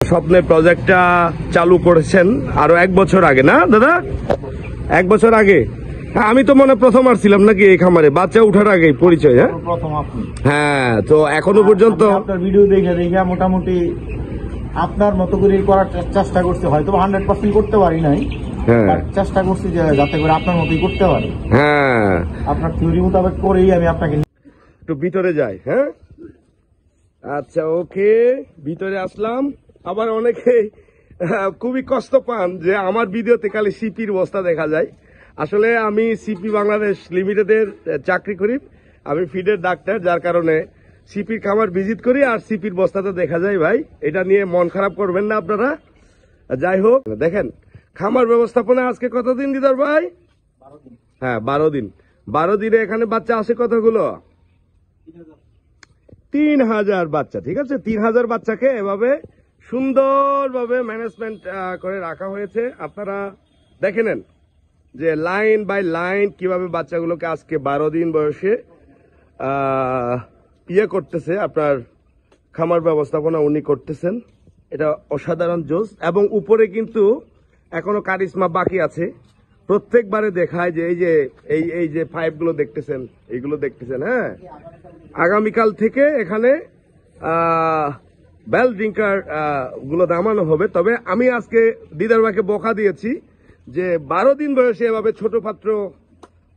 স্বপ্নের প্রজেক্টটা চালু করেছেন আরো 1 বছর আগে, না দাদা? 1 বছর আগে। হ্যাঁ, আমি তো মনে প্রথম আসছিলাম নাকি এই খামারে, বাচ্চা উঠার আগে পরিচয়। হ্যাঁ প্রথম আপনি। হ্যাঁ, তো এখনো পর্যন্ত আপনার ভিডিও দেখে মোটামুটি আপনার মতো করে করার চেষ্টা করছি, হয়তো 100% করতে পারি নাই। হ্যাঁ, চেষ্টা করছি যে যাতে করে আপনার মতোই করতে পারি। হ্যাঁ, আপনার থিওরি মোতাবেক করেই আমি আপনাকে একটু ভিতরে যাই। হ্যাঁ আচ্ছা, ওকে, ভিতরে আসলাম। আবার অনেকে খুবই কষ্ট পান যে আমার ভিডিওতে খালি সিপির বস্তা দেখা যায়। আসলে আমি সিপি বাংলাদেশ লিমিটেডের চাকরি করি, আমি ফিডের ডাক্তার, যার কারণে সিপির খামার ভিজিট করি আর সিপির বস্তাতে দেখা যায়। ভাই, এটা নিয়ে মন খারাপ করবেন না আপনারা। যাই হোক, দেখেন খামার ব্যবস্থাপনা আজকে কতদিন দিদার ভাই? 12 দিন। হ্যাঁ 12 দিন। 12 দিনে এখানে বাচ্চা আসে কতগুলো? 3000 বাচ্চা। ঠিক আছে, 3000 বাচ্চাকে এভাবে সুন্দরভাবে ম্যানেজমেন্ট করে রাখা হয়েছে। আপনারা দেখে নেন যে লাইন বাই লাইন কিভাবে বাচ্চাগুলোকে আজকে 12 দিন বয়সে করতেছে। আপনার খামার ব্যবস্থাপনা উনি করতেছেন, এটা অসাধারণ জোস। এবং উপরে কিন্তু এখনো কারিশমা বাকি আছে। প্রত্যেকবারে দেখায় যে এই যে পাইপগুলো দেখতেছেন, এইগুলো দেখতেছেন। হ্যাঁ, আগামীকাল থেকে এখানে বেল ড্রিঙ্কার গুলো নামানো হবে। তবে আমি আজকে দিদার ভাইকে বকা দিয়েছি যে 12 দিন বয়সে এভাবে ছোট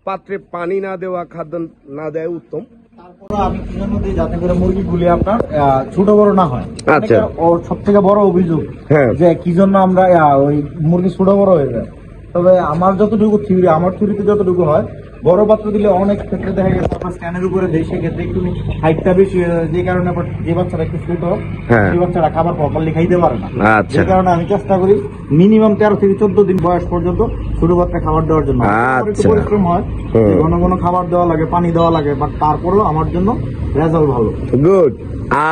পাত্রে পানি না দেওয়া, খাদ্য না দেওয়া উত্তম। তারপরে আমি কি জন্য দিই, যাতে করে মুরগিগুলি আপনার ছোট বড় না হয়। আচ্ছা, সব থেকে বড় অভিযোগ হ্যাঁ, যে কি জন্য আমরা ওই মুরগি ছোট বড় হয়ে যায়। তবে আমার যতটুকু থিওরি, আমার থিওরিতে যতটুকু হয়, বড় পাত্র দিলে অনেক ক্ষেত্রে দেখা গেছে আপনার স্ক্যানের উপরে দেয়, সেক্ষেত্রে একটু হাইটটা বেশি হয়ে যায়, যে কারণে আবার যে বাচ্চারা একটু ছোট, সেই বাচ্চারা খাবার প্রপারলি খাইতে পারে না। আচ্ছা, যে কারণে আমি চেষ্টা করি মিনিমাম 13 থেকে 14 দিন বয়স পর্যন্ত ছোট বাচ্চা খাবার দেওয়ার জন্য। একটু পরিশ্রম হয়, ঘন ঘন খাবার দেওয়া লাগে, পানি দেওয়া লাগে, বাট তারপরেও আমার জন্য রেজাল্ট ভালো। গুড।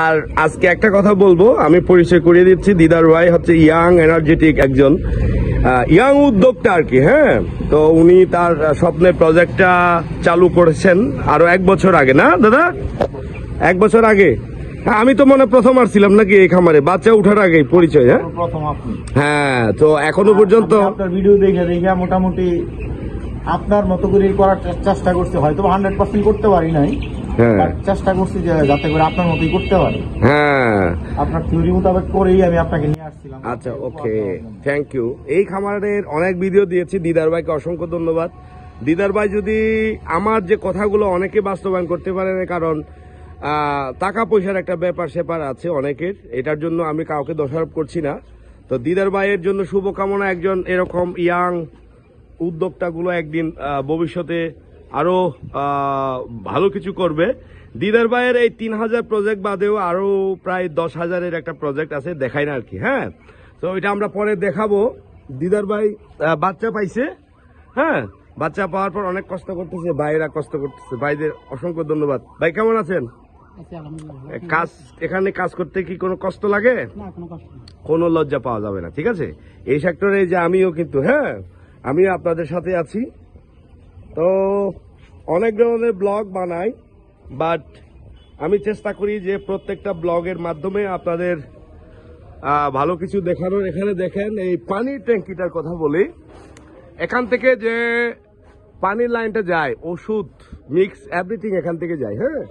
আর আজকে একটা কথা বলবো, আমি পরিচয় করিয়ে দিচ্ছি। দিদার ভাই হচ্ছে ইয়াং এনার্জেটিক একজন ইয়াং উদ্যোক্তা আর কি। হ্যাঁ, তো উনি তার স্বপ্নের প্রজেক্টটা চালু করেছেন আরো 1 বছর আগে, না দাদা? 1 বছর আগে। হ্যাঁ, আমি তো মনে প্রথম আসছিলাম নাকি এই খামারে, বাচ্চা উঠার আগে পরিচয়। হ্যাঁ প্রথম আপনি। হ্যাঁ, তো এখনো পর্যন্ত আপনার ভিডিও দেখে মোটামুটি আপনার মতো করে করার চেষ্টা করছি, হয়তো 100% করতে পারি নাই। হ্যাঁ, চেষ্টা করছি যে যাতে করে আপনার মতোই করতে পারি। হ্যাঁ, আপনার থিওরি মোতাবেক করেই আমি আপনাকে নিয়ে আসছিলাম। আচ্ছা, ওকে, থ্যাংক ইউ। এই খামারের অনেক ভিডিও দিয়েছি, দিদার ভাইকে অসংখ্য ধন্যবাদ। দিদার ভাই যদি আমার যে কথাগুলো অনেকে বাস্তবায়ন করতে পারে না, কারণ টাকা পয়সার একটা ব্যাপার স্যাপার আছে অনেকের, এটার জন্য আমি কাউকে দোষারোপ করছি না। তো দিদার ভাইয়ের জন্য শুভকামনা, একজন এরকম ইয়াং উদ্যোক্তাগুলো একদিন ভবিষ্যতে আরো ভালো কিছু করবে। দিদার ভাইয়ের এই 3000 প্রজেক্ট বাদেও আরো প্রায় 10,000-এর একটা প্রজেক্ট আছে, দেখাই না আর কি। হ্যাঁ, তো এটা আমরা পরে দেখাবো। দিদার ভাই বাচ্চা পাইছে। হ্যাঁ, বাচ্চা পাওয়ার পর অনেক কষ্ট করতেছে, ভাইরা কষ্ট করতেছে, ভাইদের অসংখ্য ধন্যবাদ। ভাই কেমন আছেন? কাজ, এখানে কাজ করতে কি কোনো কষ্ট লাগে? কোনো লজ্জা পাওয়া যাবে না, ঠিক আছে? এই সেক্টরে যে আমিও কিন্তু, হ্যাঁ, আমিও আপনাদের সাথে আছি। তো অনেক ধরনের ব্লগ বানাই, বাট আমি চেষ্টা করি যে প্রত্যেকটা ব্লগের মাধ্যমে আপনাদের ভালো কিছু দেখানোর। এখানে দেখেন এই পানির ট্যাঙ্কিটার কথা বলি। এখান থেকে যে পানির লাইনটা যায়, ওষুধ মিক্স এভরিথিং এখান থেকে যায়। হ্যাঁ,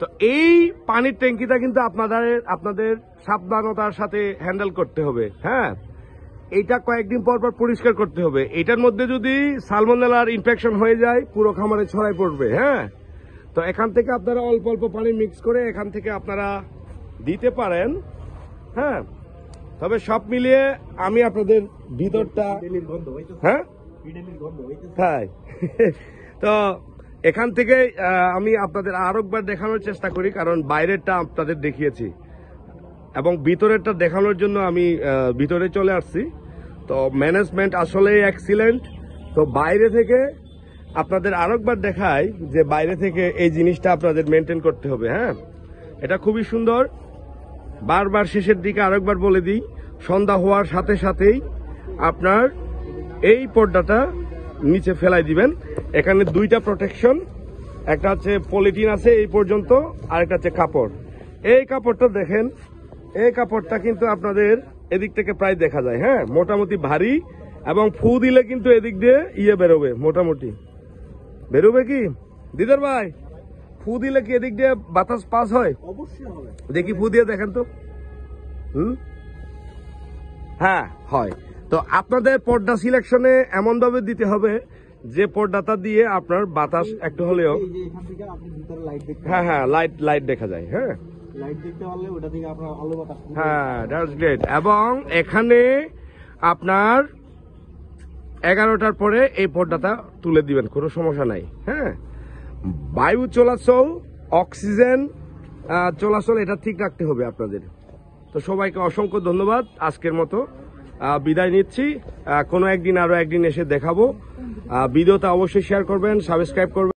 তো এই পানির ট্যাঙ্কিটা কিন্তু আপনাদের সাবধানতার সাথে হ্যান্ডেল করতে হবে। হ্যাঁ, এটা কয়েকদিন পর পর পরিষ্কার করতে হবে। এটার মধ্যে যদি সালমোনেলার ইনফেকশন হয়ে যায়, পুরো খামারে ছড়াই পড়বে। হ্যাঁ, তো এখান থেকে আপনারা অল্প অল্প পানি মিক্স করে এখান থেকে আপনারা দিতে পারেন। হ্যাঁ, তবে সব মিলিয়ে আমি আপনাদের ভিতরটা, হ্যাঁ হ্যাঁ তো এখান থেকে আমি আপনাদের আরেকবার দেখানোর চেষ্টা করি, কারণ বাইরেরটা আপনাদের দেখিয়েছি এবং ভিতরেরটা দেখানোর জন্য আমি ভিতরে চলে আসছি। তো ম্যানেজমেন্ট আসলে এক্সিলেন্ট। তো বাইরে থেকে আপনাদের আরেকবার দেখাই যে বাইরে থেকে এই জিনিসটা আপনাদের মেনটেন করতে হবে। হ্যাঁ, এটা খুবই সুন্দর। বারবার শেষের দিকে আরেকবার বলে দিই, সন্ধ্যা হওয়ার সাথে সাথেই আপনার এই পর্দাটা নিচে ফেলাই দিবেন। এখানে 2টা প্রোটেকশন, একটা হচ্ছে পলিথিন আছে এই পর্যন্ত, আর একটা হচ্ছে কাপড়। এই কাপড়টা দেখেন এই কাপড়টা কিন্তু আপনাদের এদিক থেকে প্রায় দেখা যায়, হ্যাঁ, মোটামুটি ভারী এবং ফু দিলে কিন্তু এদিক দিয়ে বেরোবে, মোটামুটি বেরোবে কি দিদার ভাই? ফু দিলে কি এদিক দিয়ে বাতাস পাস হয়? অবশ্যই হবে। দেখি ফু দিয়ে দেখেন তো। হ্যাঁ হয়। তো আপনাদের পর্দা সিলেকশনে এমন ভাবে দিতে হবে যে পর্দাটা দিয়ে আপনার বাতাস একটু হলেও, এই যে এখান থেকে আপনি ভিতরে লাইট দেখতে হ্যাঁ হ্যাঁ, লাইট দেখা যায়, হ্যাঁ লাইট দেখতে পারলে ওটা থেকে আপনার আলো বাতাস হ্যাঁ, দ্যাটস গ্রেট। এবং এখানে আপনার 11টার পরে এই পর্দাটা তুলে দিবেন, কোনো সমস্যা নাই, হ্যাঁ। বায়ু চলাচল, অক্সিজেন চলাচল এটা ঠিক রাখতে হবে আপনাদের। তো সবাইকে অসংখ্য ধন্যবাদ, আজকের মতো বিদায় নিচ্ছি। কোনো একদিন আরো একদিন এসে দেখাবো। ভিডিওটা অবশ্যই শেয়ার করবেন, সাবস্ক্রাইব করবেন।